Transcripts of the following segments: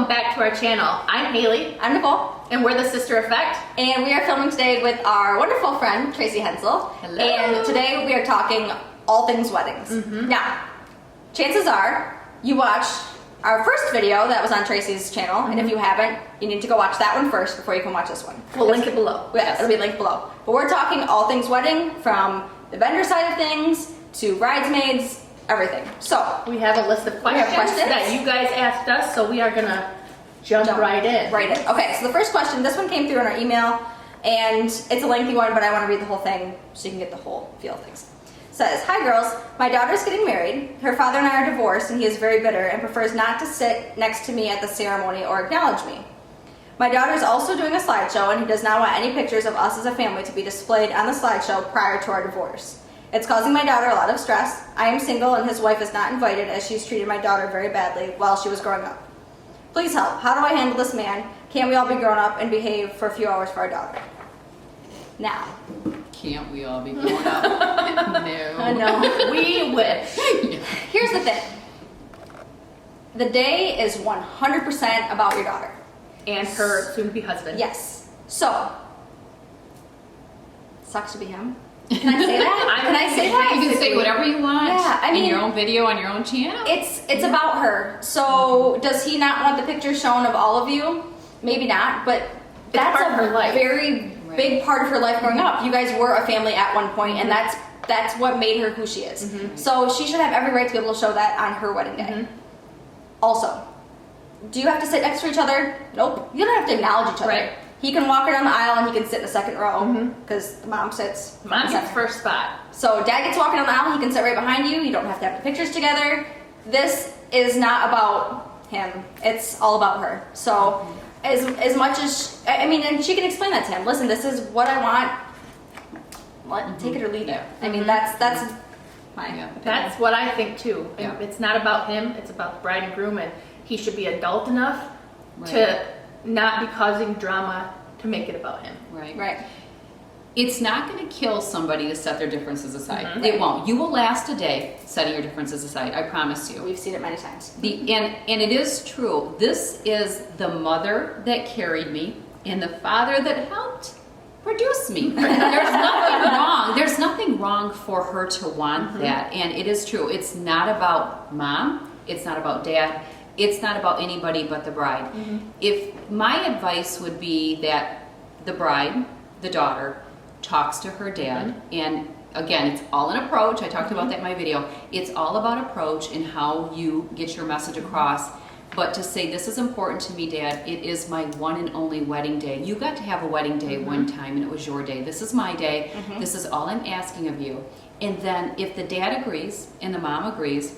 welcome back to our channel. I'm Haley. I'm Nicole. And we're the Sister Effect. And we are filming today with our wonderful friend, Tracy Hensel. Hello. And today we are talking all things weddings. Now, chances are you watched our first video that was on Tracy's channel, and if you haven't, you need to go watch that one first before you can watch this one. We'll link it below. Yeah, it'll be linked below. But we're talking all things wedding, from the vendor side of things to bridesmaids, everything. So we have a list of questions that you guys asked us, so we are gonna jump right in. Right in. Okay, so the first question, this one came through in our email, and it's a lengthy one, but I want to read the whole thing so you can get the whole feel of things. It says, "Hi girls, my daughter's getting married. Her father and I are divorced, and he is very bitter and prefers not to sit next to me at the ceremony or acknowledge me. My daughter is also doing a slideshow, and he does not want any pictures of us as a family to be displayed on the slideshow prior to our divorce. It's causing my daughter a lot of stress. I am single, and his wife is not invited, as she's treated my daughter very badly while she was growing up. Please help. How do I handle this man? Can't we all be grown up and behave for a few hours for our daughter?" Now. Can't we all be grown up? No. No. We wish. Here's the thing. The day is 100% about your daughter. And her soon-to-be husband. Yes. So, sucks to be him. Can I say that? Can I say that? You can say whatever you want Yeah, I mean, in your own video on your own channel. It's about her. So does he not want the pictures shown of all of you? Maybe not, but that's part of her life. very big part of her life growing up. You guys were a family at one point, and that's what made her who she is. So she should have every right to be able to show that on her wedding day. Also, do you have to sit next to each other? Nope. You don't have to acknowledge each other. Right. He can walk her down the aisle and he can sit in the second row because the mom sits. Mom in the gets center. first spot. So dad gets walking down the aisle, he can sit right behind you. You don't have to have the pictures together. This is not about him. It's all about her. So as much as, I mean, and she can explain that to him. Listen, this is what I want. Take it or leave it. I mean, that's my opinion. That's what I think too. And Yeah. it's not about him, it's about the bride and groom, and he should be adult enough Right. to not be causing drama to make it about him. Right. Right. It's not going to kill somebody to set their differences aside. Mhm. It won't. You will last a day setting your differences aside. I promise you. We've seen it many times. And it is true. This is the mother that carried me and the father that helped produce me. There's nothing wrong. There's nothing wrong for her to want that. And it is true. It's not about mom. It's not about dad. It's not about anybody but the bride. If my advice would be that the bride, the daughter, talks to her dad, and again, it's all an approach. I talked about that in my video. It's all about approach and how you get your message across. But to say, this is important to me, Dad, it is my one and only wedding day. You got to have a wedding day one time, and it was your day. This is my day. This is all I'm asking of you. And then if the dad agrees and the mom agrees,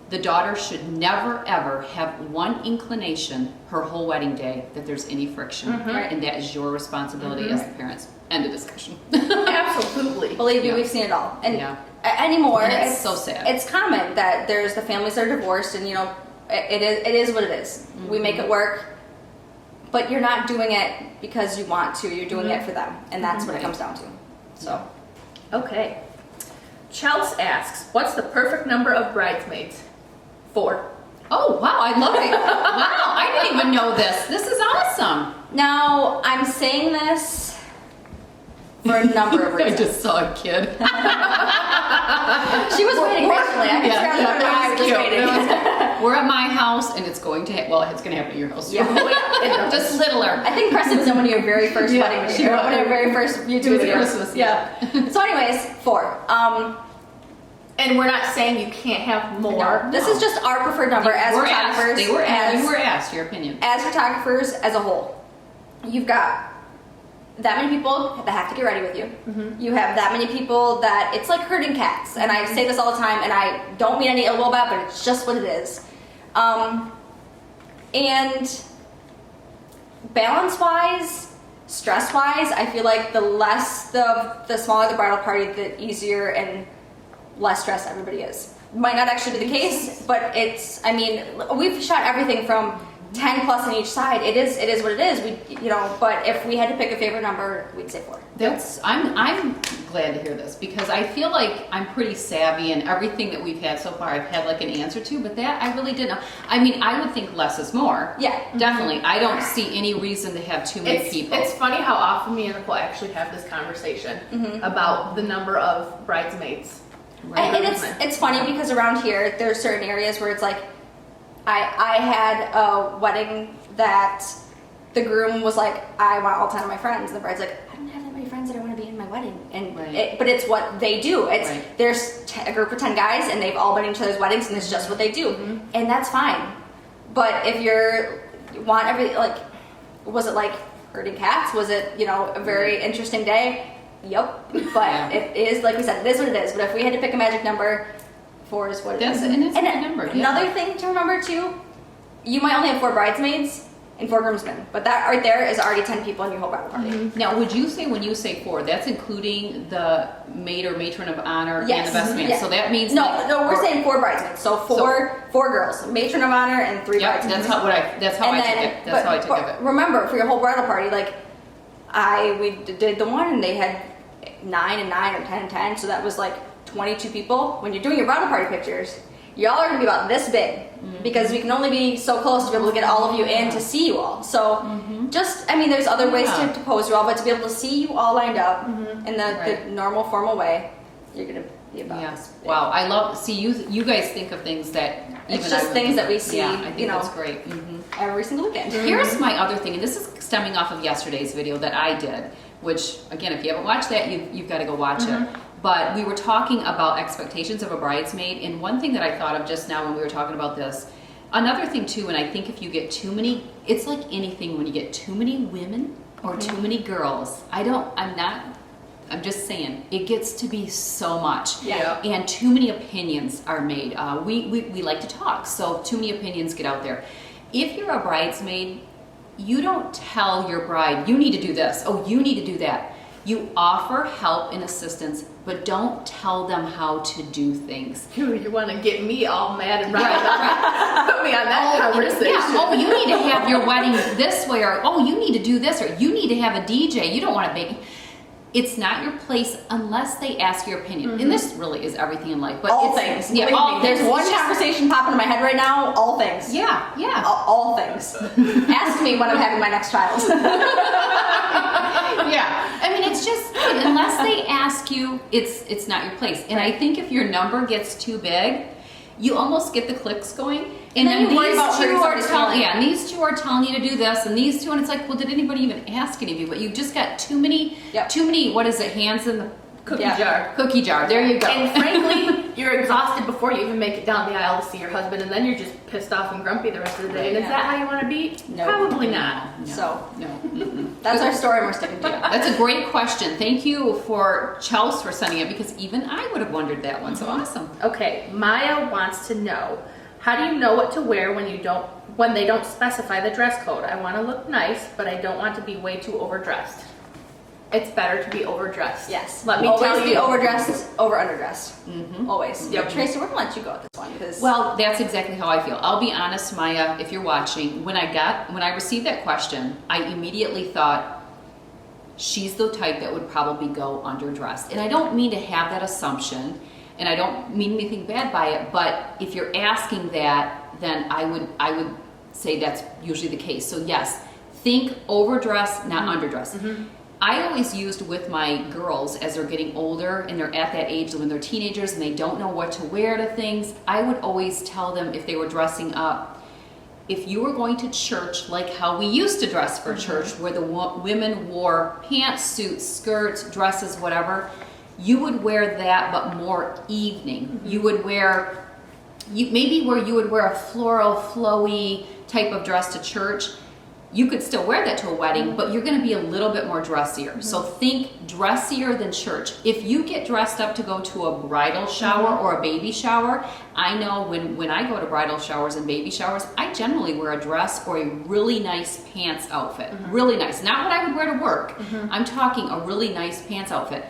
the daughter should never, ever have one inclination her whole wedding day that there's any friction. And that is your responsibility as the parents. End of discussion. Absolutely. Believe me, Yeah. we've seen it all. And Yeah. anymore, And it's so sad. It's common that there's the families that are divorced, and you know, it is what it is. We make it work, but you're not doing it because you want to. You're doing it for them, and that's what it comes down to. So, Okay. Chelsea asks, what's the perfect number of bridesmaids? 4. Oh, wow, I love it. Wow, I didn't even know this. This is awesome. now I'm saying this for a number of I reasons. just saw a kid. She was waiting patiently. I could see her on the eye just waiting. We're at my house, and it's going to it's going to happen at your house. Yeah. Just littler. I think Preston was in one of your very first wedding she videos. was. One of your very first YouTube videos. Christmas, yeah. So anyways, 4. And we're not saying you can't have more. No, this is just our preferred number as We're photographers. asked. You were asked your opinion. As photographers as a whole. You've got that many people that have to get ready with you. You have that many people that it's like herding cats. And I say this all the time, and I don't mean any ill will about it, but it's just what it is. And balance-wise, stress-wise, I feel like the less the smaller the bridal party, the easier and less stressed everybody is. Might not actually be the case, but it's, I mean, we've shot everything from 10 plus on each side. It is what it is. We, you know, but if we had to pick a favorite number, we'd say 4. I'm glad to hear this because I feel like I'm pretty savvy and everything that we've had so far I've had like an answer to, but that I really didn't know. I mean, I would think less is more. Yeah. Definitely. I don't see any reason to have too many people. It's funny how often me and Nicole actually have this conversation about the number of bridesmaids. And it's funny because around here there's certain areas where it's like I had a wedding that the groom was like, I want all 10 of my friends, and the bride's like, I don't have that many friends that I want to be in my wedding. And but it's what they do. It's there's a group of 10 guys and they've all been in each other's weddings and it's just what they do, and that's fine. But if you want like, was it like herding cats? Was it a very interesting day? Yep. But it is, like we said, it is what it is. But if we had to pick a magic number, 4 is what it is. And it's a good number. Another thing to remember too, you might only have 4 bridesmaids and 4 groomsmen, but that right there is already 10 people in your whole bridal party. Now, would you say when you say 4, that's including the maid or matron of honor and the best man? Yes. So that means no, we're saying 4 bridesmaids. So four girls, matron of honor, and 3 bridesmaids. That's how I took it. That's how I took it. Remember, for your whole bridal party, like we did the one, and they had 9 and 9 or 10 and 10, so that was like 22 people. When you're doing your bridal party pictures, y'all are gonna be about this big because we can only be so close to be able to get all of you in to see you all. So there's other ways to pose you all, but to be able to see you all lined up in the normal formal way, you're gonna be about this big. Wow, I love, you guys think of things that even it's just things that we see, I think that's great. Every single weekend. Here's my other thing, and this is stemming off of yesterday's video that I did, which again, if you haven't watched that, you've got to go watch it. But we were talking about expectations of a bridesmaid, and one thing that I thought of just now when we were talking about this, another thing too, and I think if you get too many, it's like anything, when you get too many women or too many girls, I'm just saying, it gets to be so much. Yeah. And too many opinions are made. We like to talk, so too many opinions get out there. If you're a bridesmaid, you don't tell your bride, you need to do this, oh, you need to do that. You offer help and assistance, but don't tell them how to do things. You want to get me all mad and right. Put me on that conversation. Yeah. Oh, you need to have your wedding this way, or oh, you need to do this, or you need to have a DJ. You don't want to make. It's not your place unless they ask your opinion. And this really is everything in life. But all things. Yeah, all There's things. one conversation popping in my head right now. All things. Yeah, yeah. All things. Ask me when I'm having my next child. Yeah. I mean, it's just, unless they ask you, it's not your place. And I think if your number gets too big, you almost get the clicks going. And then you worry about these two are telling you to do this, and these two, and it's like, well, did anybody even ask any of you? But you just got too many, what is it, hands in the cookie jar. Cookie jar, there you go. And frankly, you're exhausted before you even make it down the aisle to see your husband, and then you're just pissed off and grumpy the rest of the day. And is that how you want to be? No. Probably not. No. That's our story, and we're sticking to it. That's a great question. Thank you for Chelsea for sending it, because even I would have wondered that one. So awesome. Okay, Maya wants to know, how do you know what to wear when they don't specify the dress code? I want to look nice, but I don't want to be way too overdressed. It's better to be overdressed. Yes. Let me always tell you. be overdressed over underdressed. Always. Yep. Tracy, we're gonna let you go with this one because. Well, that's exactly how I feel. I'll be honest, Maya, if you're watching, when I received that question, I immediately thought, she's the type that would probably go underdressed. And I don't mean to have that assumption, and I don't mean anything bad by it, but if you're asking that, then I would say that's usually the case. So yes, think overdressed, not underdressed. I always used with my girls as they're getting older and they're at that age when they're teenagers and they don't know what to wear to things, I would always tell them if they were dressing up, if you were going to church like how we used to dress for church, where the women wore pants, suits, skirts, dresses, whatever, you would wear that, but more evening. You would wear, maybe where you would wear a floral, flowy type of dress to church, you could still wear that to a wedding, but you're going to be a little bit more dressier. So think dressier than church. If you get dressed up to go to a bridal shower or a baby shower, I know when I go to bridal showers and baby showers, I generally wear a dress or a really nice pants outfit. Really nice. Not what I would wear to work. I'm talking a really nice pants outfit.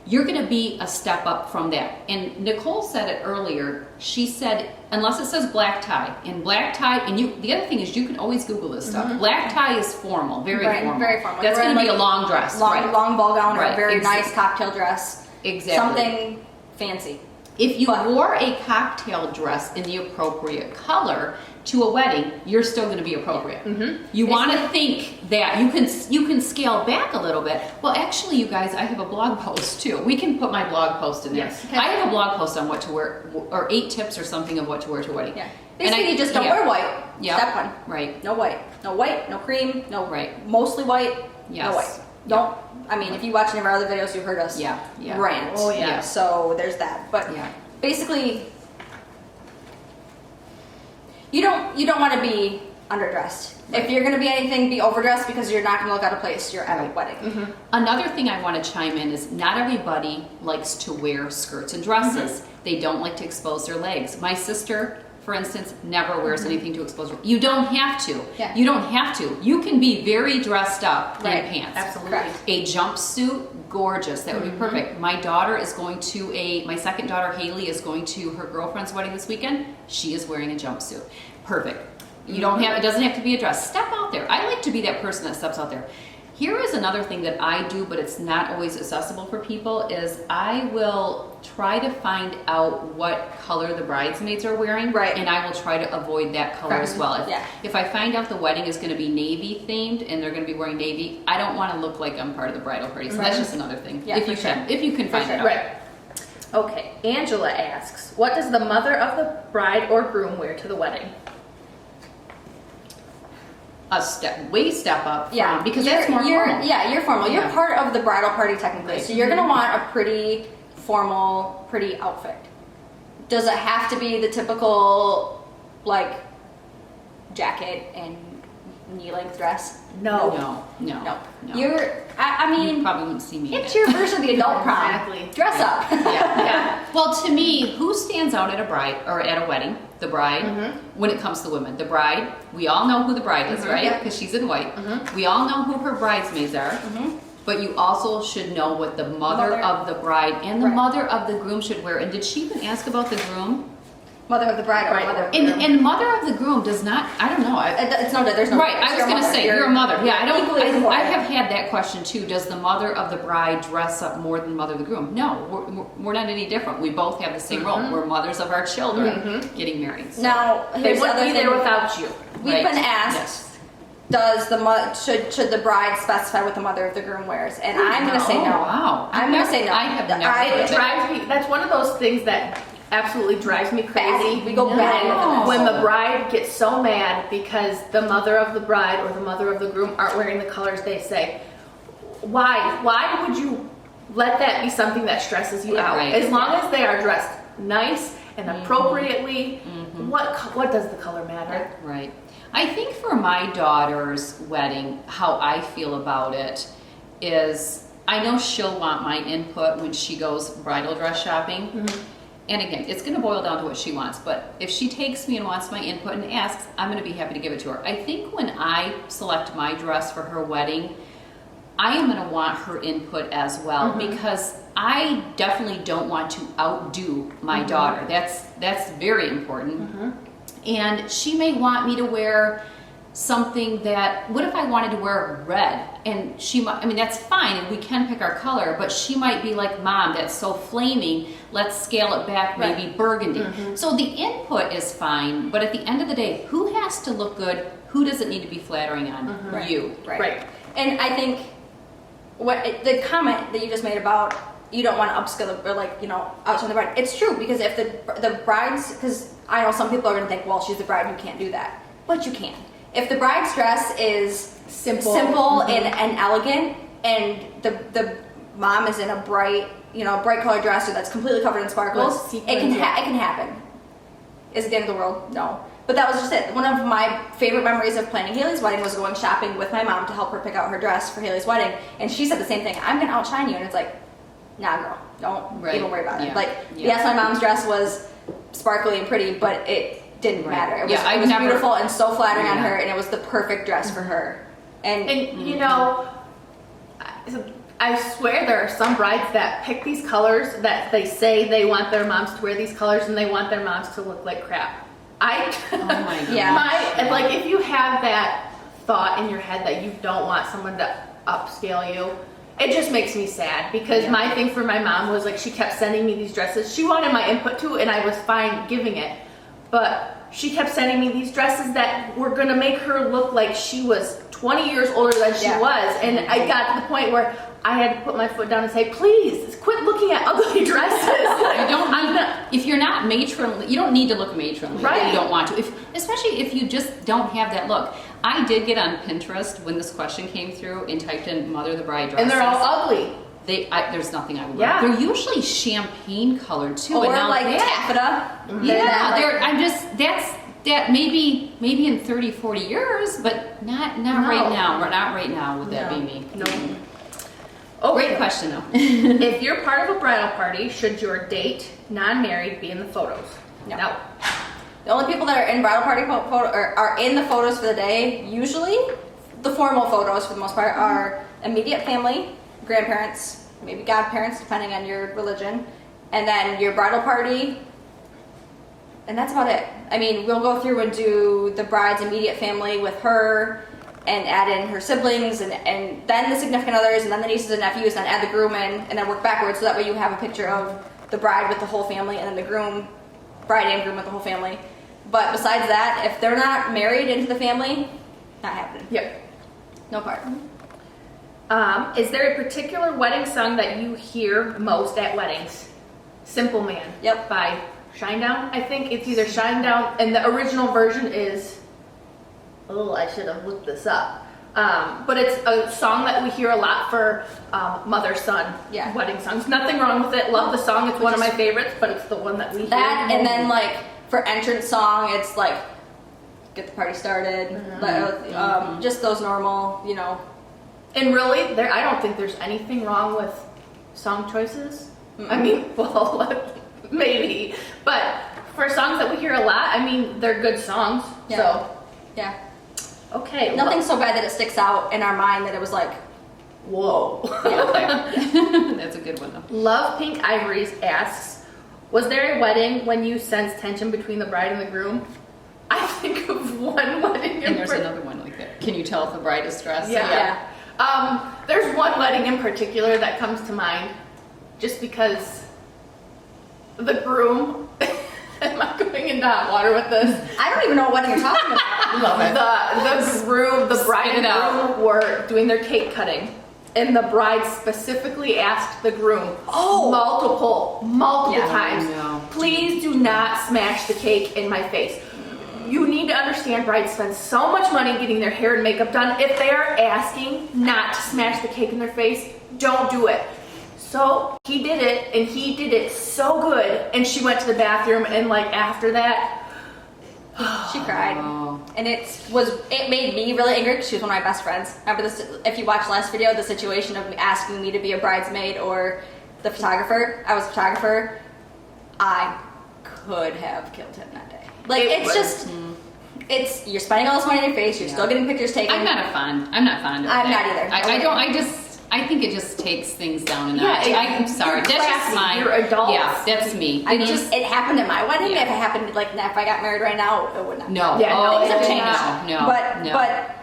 you're going to be a step up from that. And Nicole said it earlier. She said, unless it says black tie, and black tie, and the other thing is you can always Google this stuff. Black tie is formal, very formal. Very formal. That's going to be a long dress. Long ball gown or Right. a very nice cocktail dress. Exactly. Something fancy. If you wore a cocktail dress in the appropriate color to a wedding, you're still going to be appropriate. You want to think that you can scale back a little bit. Well, actually, you guys, I have a blog post too. We can put my blog post in there. Yes. I have a blog post on what to wear, or 8 tips or something of what to wear to a wedding. Yeah. Basically, you just don't wear white. Yeah. Step one. Right. No white. No white. No cream. No. Right. Mostly white. Yes. No white. Don't. I mean, if you watch any of our other videos, you heard us rant. Oh, yeah. So there's that. But basically, you don't want to be underdressed. If you're going to be anything, be overdressed because you're not going to look out of place. You're at a wedding. Another thing I want to chime in is not everybody likes to wear skirts and dresses. They don't like to expose their legs. My sister, for instance, never wears anything to expose her. You don't have to. Yeah. You don't have to. You can be very dressed up in pants. Absolutely. Correct. A jumpsuit, gorgeous. That would be perfect. My daughter is going to my second daughter, Haley, is going to her girlfriend's wedding this weekend. She is wearing a jumpsuit. Perfect. You don't have, it doesn't have to be a dress. Step out there. I like to be that person that steps out there. Here is another thing that I do, but it's not always accessible for people, is I will try to find out what color the bridesmaids are wearing. Right. And I will try to avoid that color as well. If I find out the wedding is going to be navy themed and they're going to be wearing navy, I don't want to look like I'm part of the bridal party. So that's just another thing. Yeah, if you can find it out. Right. Okay. Angela asks, what does the mother of the bride or groom wear to the wedding? A step up from, because you're, that's more formal. You're formal. Yeah. You're part of the bridal party technically, Right. so you're gonna want a pretty formal, pretty outfit. Does it have to be the typical, like, jacket and knee-length dress? No. I mean, You probably wouldn't see me in it's it. your version of the adult prom. Exactly. Dress up. Yeah. Well, to me, who stands out at a bride or at a wedding? The bride. When it comes to women, the bride. We all know who the bride is, right? Yeah. Because she's in white. We all know who her bridesmaids are. But you also should know what the mother of the bride and the mother of the groom should wear. And did she even ask about the groom? Mother of the bride or mother of the groom. And mother of the groom does not. I don't know. It's no. There's no. Right, I was going to say, you're a mother. Yeah, I don't. equally I important. have had that question too. Does the mother of the bride dress up more than mother of the groom? No, we're not any different. We both have the same role. We're mothers of our children getting married. So. Now, They here's the wouldn't other be thing. there without you. We've Right. been asked, does should the bride specify what the mother of the groom wears? And I'm going to say no. Wow. I'm going to say no. I have never heard It of it. drives me. That's one of those things that absolutely drives me crazy. We go bang with it. When the bride gets so mad because the mother of the bride or the mother of the groom aren't wearing the colors they say. Why would you let that be something that stresses you out? Right. As long as they are dressed nice and appropriately, what does the color matter? Right. I think for my daughter's wedding, how I feel about it is I know she'll want my input when she goes bridal dress shopping. And again, it's going to boil down to what she wants. But if she takes me and wants my input and asks, I'm going to be happy to give it to her. I think when I select my dress for her wedding, I am going to want her input as well because I definitely don't want to outdo my daughter. That's very important. And she may want me to wear something that, what if I wanted to wear red? And she might, I mean, that's fine, and we can pick our color, but she might be like, Mom, that's so flaming, let's scale it back, maybe burgundy. So the input is fine, but at the end of the day, who has to look good? Who does it need to be flattering on? You. Right. And I think the comment that you just made about you don't want to upskill or outshine the bride, it's true, because if the brides, because I know some people are going to think, well, she's the bride, you can't do that, but you can. If the bride's dress is simple and elegant, and the mom is in a bright colored dress that's completely covered in sparkles, it can happen. Is it the end of the world? No. But that was just it. One of my favorite memories of planning Haley's wedding was going shopping with my mom to help her pick out her dress for Haley's wedding, and she said the same thing. I'm gonna outshine you, and it's like, nah, girl, don't even worry about it. Yes, my mom's dress was sparkly and pretty, but it didn't matter. It was beautiful and so flattering on her, and it was the perfect dress for her. And you know, I swear there are some brides that pick these colors that they say they want their moms to wear these colors and they want their moms to look like crap. Oh my God. Yeah. Like if you have that thought in your head that you don't want someone to upscale you, it just makes me sad because my thing for my mom was like she kept sending me these dresses. She wanted my input too and I was fine giving it. But she kept sending me these dresses that were gonna make her look like she was 20 years older than she was. And I got to the point where I had to put my foot down and say, please, quit looking at ugly dresses. If you're not matronly, you don't need to look matronly. Right. If you don't want to. Especially if you just don't have that look. I did get on Pinterest when this question came through and typed in Mother of the Bride dresses. And they're all ugly. There's nothing I would wear. Yeah. They're usually champagne colored too. Or and now like that, taffeta. Yeah, that maybe in 30, 40 years, but not right now. Not right now would that be me. No. Great Okay. question though. If you're part of a bridal party, should your date, non-married, be in the photos? No. The only people that are in bridal party photo or are in the photos for the day, usually the formal photos for the most part, are immediate family, grandparents, maybe godparents, depending on your religion, and then your bridal party, and that's about it. I mean, we'll go through and do the bride's immediate family with her and add in her siblings and then the significant others and then the nieces and nephews and then add the groom in and then work backwards so that way you have a picture of the bride with the whole family and then the groom, bride and groom with the whole family. But besides that, if they're not married into the family, not happening. Yep. No part. Is there a particular wedding song that you hear most at weddings? Simple Man. Yep. By Shinedown, I think. It's either Shinedown, and the original version is, oh, I should have looked this up. But it's a song that we hear a lot for mother-son wedding songs. Nothing wrong with it. Love the song. It's one of my favorites, but it's the one that we hear. That, and then like for entrance song, it's like get the party started. Just those normal, you know. And really, I don't think there's anything wrong with song choices. I mean, well, maybe. But for songs that we hear a lot, I mean, they're good songs. Yeah. So, Yeah. okay. Nothing so bad that it sticks out in our mind that it was like, Whoa. That's a good one though. Love Pink Ivories asks, was there a wedding when you sensed tension between the bride and the groom? I think of one wedding. And there's another one like that. Can you tell if the bride is stressed? Yeah. There's one wedding in particular that comes to mind just because the groom, am I going into hot water with this? I don't even know what you're talking about. Love it. The groom, the bride Spit it and groom were doing their cake cutting. And the bride specifically asked the groom multiple times, no. please do not smash the cake in my face. You need to understand brides spend so much money getting their hair and makeup done. If they are asking not to smash the cake in their face, don't do it. So he did it, and he did it so good. And she went to the bathroom, and like after that, She cried. Oh. And it made me really angry because she was one of my best friends. Remember this, if you watched last video, the situation of asking me to be a bridesmaid or the photographer. I was a photographer. I could have killed him that day. Like, you're spending all this money on your face, you're still getting pictures taken. I'm not fond of I'm that. not either. I think it just takes things down a Yeah, notch. I'm sorry. you're That's just classy, my. you're adults. Yeah, that's me. I mean, it happened at my wedding. Yeah. If it happened, like, if I got married right now, it would not. No. Yeah, oh, things have changed. No. But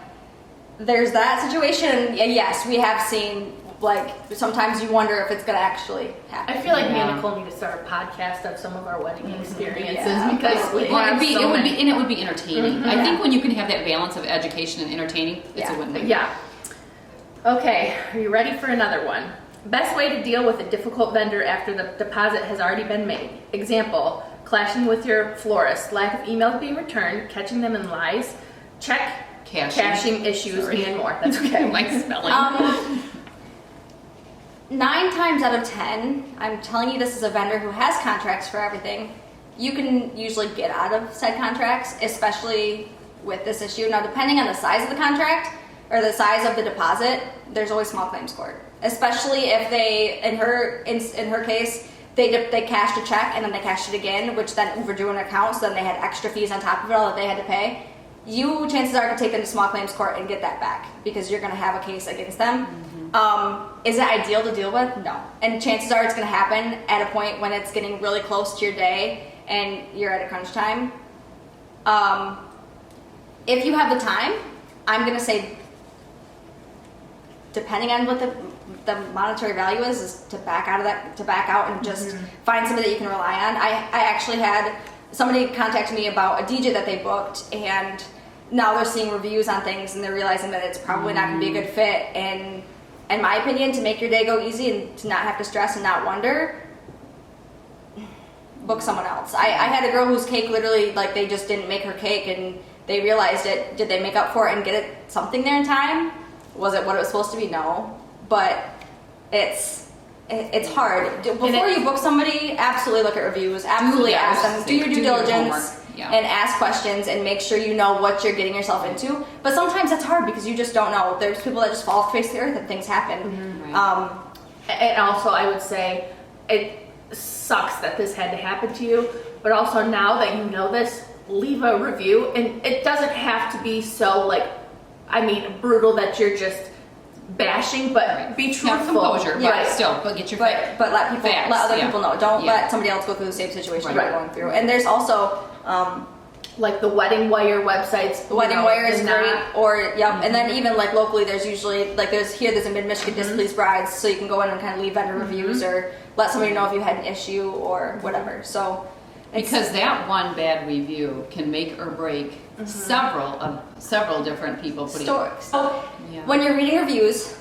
there's that situation. Yes, we have seen, like, sometimes you wonder if it's going to actually happen. I feel like me Yeah. and Nicole need to start a podcast of some of our wedding experiences Yeah, because we Well, have so many. and it would be entertaining. I think when you can have that balance of education and entertaining, it's a win-win. Yeah. Okay, are you ready for another one? Best way to deal with a difficult vendor after the deposit has already been made. Example, clashing with your florist, lack of emails being returned, catching them in lies, caching issues, and more. That's okay. Like spelling. 9 times out of 10, I'm telling you this is a vendor who has contracts for everything. You can usually get out of said contracts, especially with this issue. Now, depending on the size of the contract or the size of the deposit, there's always small claims court. Especially if they, in her case, they cashed a check and then they cashed it again, which then overdrew an account, so then they had extra fees on top of it all that they had to pay. Chances are to take them to small claims court and get that back because you're going to have a case against them. Is it ideal to deal with? No. And chances are it's going to happen at a point when it's getting really close to your day and you're at a crunch time. If you have the time, I'm going to say, depending on what the monetary value is to back out and just find somebody that you can rely on. I actually had somebody contact me about a DJ that they booked, and now they're seeing reviews on things and they're realizing that it's probably not going to be a good fit. And in my opinion, to make your day go easy and to not have to stress and not wonder, book someone else. I had a girl whose cake literally, like, they just didn't make her cake and they realized it. Did they make up for it and get it something there in time? Was it what it was supposed to be? No. But it's hard. Before you book somebody, absolutely look at reviews. Absolutely ask them. Do your due diligence and ask questions and make sure you know what you're getting yourself into. But sometimes that's hard because you just don't know. There's people that just fall off the face of the earth and things happen. Right. And also, I would say it sucks that this had to happen to you, but also now that you know this, leave a review. And it doesn't have to be so, like, I mean, brutal that you're just bashing, but be truthful. Have composure, right? Still, but get your but let other people know. Don't Yeah. let somebody else go through the same situation Right. you're going through. And there's also Like the Wedding Wire websites. the Wedding Wire is not- great, or and then even like locally, there's usually like there's in Mid-Michigan Displeased Brides, so you can go in and kind of leave vendor reviews or let somebody know if you had an issue or whatever. So Because that one bad review can make or break several different people putting. So Yeah. when you're reading reviews,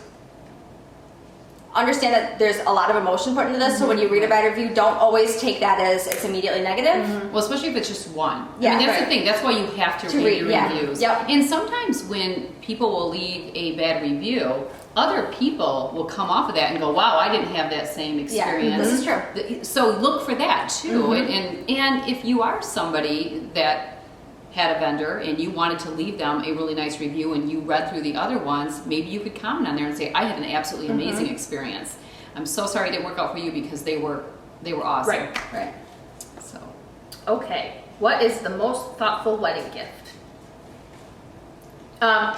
understand that there's a lot of emotion put into this. So when you read a bad review, don't always take that as it's immediately negative. Well, especially if it's just one. Yeah, I mean, that's right. the thing. That's why you have to To read read, your yeah. reviews. Yep. And sometimes when people will leave a bad review, other people will come off of that and go, "Wow, I didn't have that same experience." this is true. So look for that too. And if you are somebody that had a vendor and you wanted to leave them a really nice review and you read through the other ones, maybe you could comment on there and say, "I had an absolutely amazing experience. I'm so sorry it didn't work out for you because they were awesome." Right. So Okay, what is the most thoughtful wedding gift?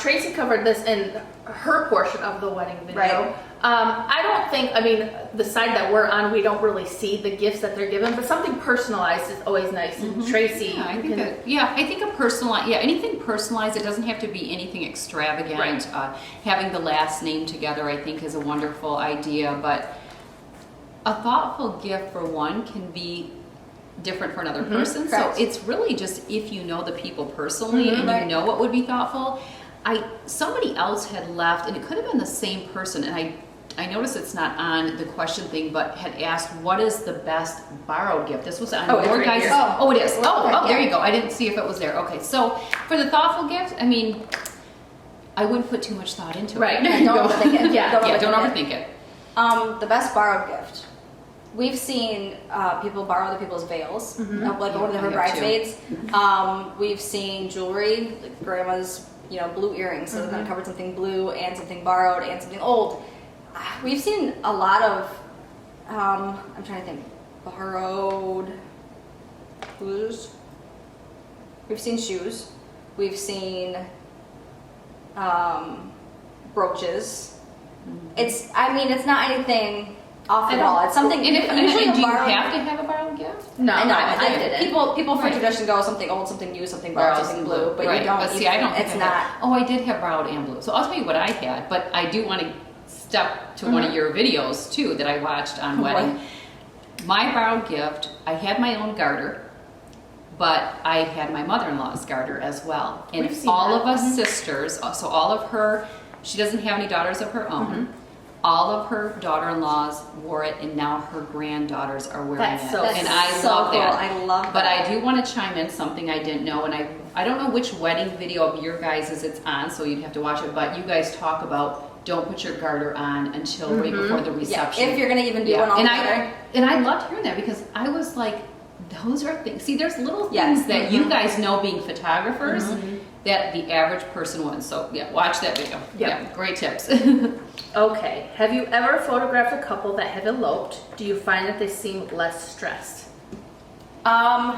Tracy covered this in her portion of the wedding video. Right. I don't think, I mean, the side that we're on, we don't really see the gifts that they're given, but something personalized is always nice. And Tracy, yeah, I you think can- I think a personalized, anything personalized. It doesn't have to be anything extravagant. Right. Having the last name together, I think, is a wonderful idea. But a thoughtful gift for one can be different for another person. Correct. So it's really just if you know the people personally and Right. you know what would be thoughtful. Somebody else had left, and it could have been the same person, and I noticed it's not on the question thing, but had asked, what is the best borrowed gift? This was on Oh, it's your right guys' here. Oh, it is. Oh, there yeah. you go. I didn't see if it was there. Okay, so for the thoughtful gift, I mean, I wouldn't put too much thought into it. Right. Don't overthink it. Yeah. Don't overthink it. overthink it. The best borrowed gift. We've seen people borrow other people's veils, like one of I her have bridesmaids. We've seen jewelry, like grandma's, blue earrings, so then covered something blue and something borrowed and something old. We've seen a lot of, I'm trying to think, borrowed shoes. We've seen shoes. We've seen brooches. It's not anything off the wall. It's something. And if usually do you borrowed- have to have a borrowed gift? No, I know. I did it. People for Right. tradition go something old, something new, something borrowed, something blue, but right. you don't. But see, I don't. It's think I not. had- Oh, I did have borrowed and blue. So I'll tell you what I had, but I do want to step to one of your videos too that I watched on wedding. My borrowed gift. I had my own garter, but I had my mother-in-law's garter as well. And We've seen all that. of us sisters, so all of her. She doesn't have any daughters of her own. All of her daughter-in-laws wore it, and now her granddaughters are wearing That's it. so That's and I so love cool. that. I love But that. I do want to chime in something I didn't know, and I don't know which wedding video of your guys' it's on, so you'd have to watch it. But you guys talk about don't put your garter on until right before the Yeah, reception. if you're gonna even do one all and together. I loved hearing that because I was like, those are things. See, there's little Yes. things that you guys know being photographers that the average person wouldn't. So yeah, watch that video. Yeah. Yeah, great tips. Okay, have you ever photographed a couple that have eloped? Do you find that they seem less stressed?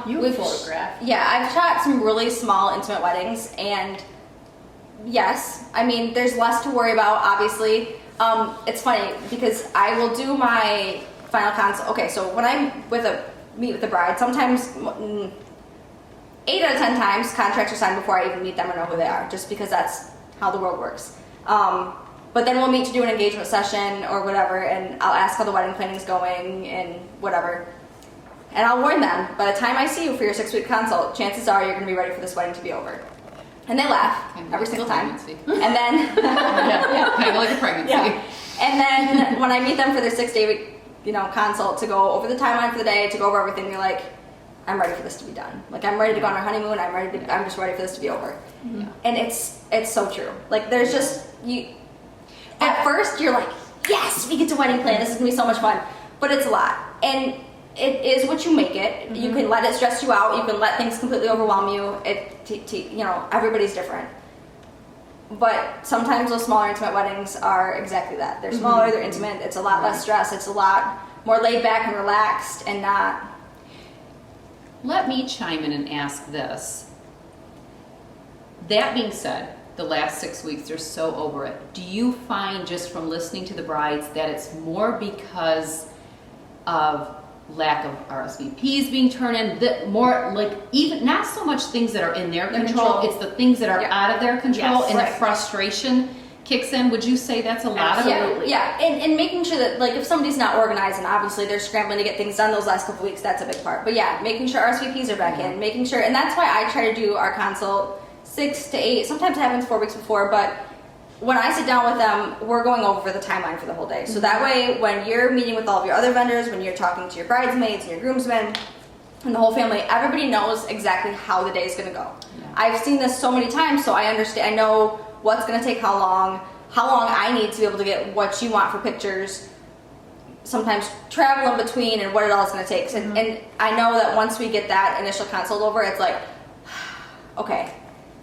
You've We've- photographed. Yeah, I've shot some really small, intimate weddings, and yes, I mean, there's less to worry about, obviously. It's funny because I will do my final consult. Okay, so when I meet with the bride, sometimes 8 out of 10 times contracts are signed before I even meet them or know who they are, just because that's how the world works. But then we'll meet to do an engagement session or whatever, and I'll ask how the wedding planning is going and whatever. And I'll warn them, by the time I see you for your 6-week consult, chances are you're going to be ready for this wedding to be over. And they laugh every single time. And then, kind of like a pregnancy. yeah. And then when I meet them for their 6-day consult to go over the timeline for the day, to go over everything, they're like, I'm ready for this to be done. Like, I'm ready to go on our honeymoon. I'm just ready for this to be over. Yeah. And it's so true. Like, there's just, at first you're like, yes, we get to wedding plan. This is gonna be so much fun. But it's a lot. And it is what you make it. Mm-hmm. You can let it stress you out. You can let things completely overwhelm you. Everybody's different. But sometimes those smaller intimate weddings are exactly that. They're smaller, they're intimate. It's a lot less stress. It's a lot more laid back and relaxed and not. Let me chime in and ask this. That being said, the last 6 weeks, they're so over it. Do you find, just from listening to the brides, that it's more because of lack of RSVPs being turned in, more like, even not so much things that are in their control, it's the things that are out of their control, and the frustration kicks in? Would you say that's a lot of it? Yeah, and making sure that, like, if somebody's not organized and obviously they're scrambling to get things done those last couple weeks, that's a big part. But yeah, making sure RSVPs are back in, making sure, and that's why I try to do our consult 6 to 8, sometimes it happens 4 weeks before, but when I sit down with them, we're going over the timeline for the whole day. So that way, when you're meeting with all of your other vendors, when you're talking to your bridesmaids and your groomsmen and the whole family, everybody knows exactly how the day is going to go. Yeah. I've seen this so many times, so I understand. I know what's going to take how long I need to be able to get what you want for pictures, sometimes travel in between, and what it all is going to take. And I know that once we get that initial consult over, it's like, okay,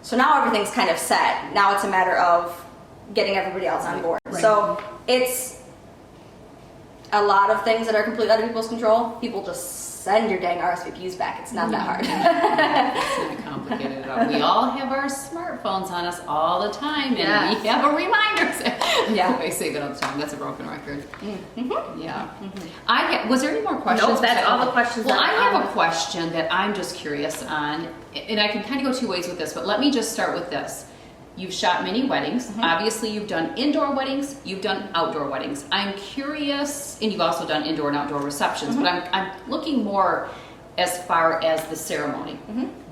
so now everything's kind of set. Now it's a matter of getting everybody else on board. Right. So it's a lot of things that are completely out of people's control. People just send your dang RSVPs back. It's not that hard. It's not complicated at all. We all have our smartphones on us all the time, and we have a reminder. I say that all the time. That's a broken record. Yeah. Was there any more questions? No, that's all the questions. Well, I have a question that I'm just curious on, and I can kind of go 2 ways with this, but let me just start with this. You've shot many weddings. Obviously, you've done indoor weddings. You've done outdoor weddings. I'm curious, and you've also done indoor and outdoor receptions, but I'm looking more as far as the ceremony.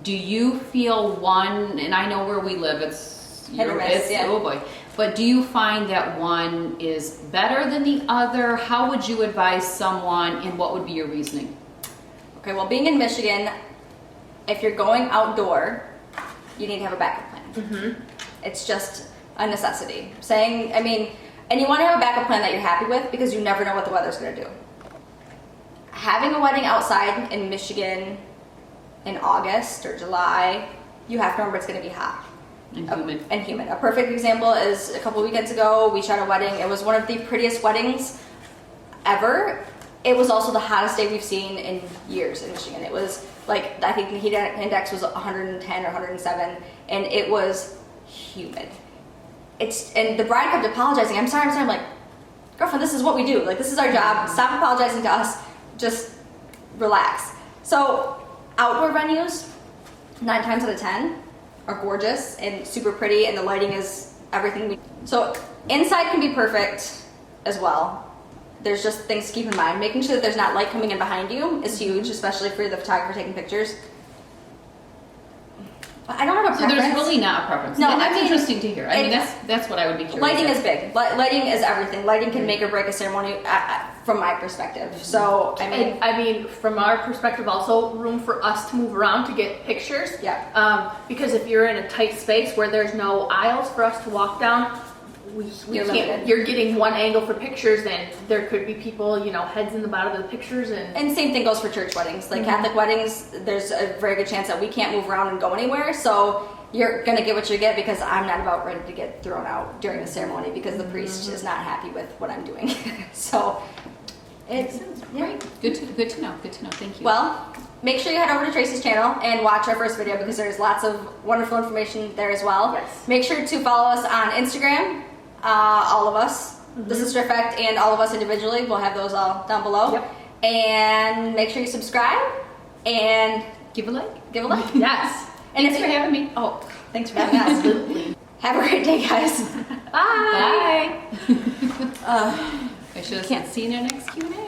Do you feel one, and I know where we live, it's oh boy, but do you find that one is better than the other? How would you advise someone, and what would be your reasoning? Okay, well, being in Michigan, if you're going outdoor, you need to have a backup plan. It's just a necessity. And you want to have a backup plan that you're happy with, because you never know what the weather's going to do. Having a wedding outside in Michigan in August or July, you have to remember it's going to be hot. And humid. A perfect example is a couple weekends ago, we shot a wedding. It was one of the prettiest weddings ever. It was also the hottest day we've seen in years in Michigan. It was like, I think the heat index was 110 or 107, and it was humid. And the bride kept apologizing. I'm sorry. I'm like, girlfriend, this is what we do. Like, this is our job. Stop apologizing to us. Just relax. So outdoor venues, 9 times out of 10, are gorgeous and super pretty, and the lighting is everything. So inside can be perfect as well. There's just things to keep in mind. Making sure that there's not light coming in behind you is huge, especially for the photographer taking pictures. I don't have a preference. So there's really not a preference. No, that's interesting to hear. I mean, that's what I would be curious. Lighting is big. Lighting is everything. Lighting can make or break a ceremony from my perspective. So, I mean, from our perspective, also room for us to move around to get pictures. Yeah. Because if you're in a tight space where there's no aisles for us to walk down, we can't. You're getting one angle for pictures, and there could be people, heads in the bottom of the pictures, and same thing goes for church weddings. Like Catholic weddings, there's a very good chance that we can't move around and go anywhere. So you're gonna get what you get, because I'm not about ready to get thrown out during the ceremony because the priest is not happy with what I'm doing. So it's great. Good to know. Thank you. Well, make sure you head over to Tracy's channel and watch our first video, because there's lots of wonderful information there as well. Yes. Make sure to follow us on Instagram. All of us, the Sister Effect and all of us individually. We'll have those all down below. Yep. And make sure you subscribe and Give a like. give a like. Yes. And Thanks for having me. Oh, thanks for having us. Absolutely. Have a great day, guys. Bye. Bye. I should have seen you next Q&A.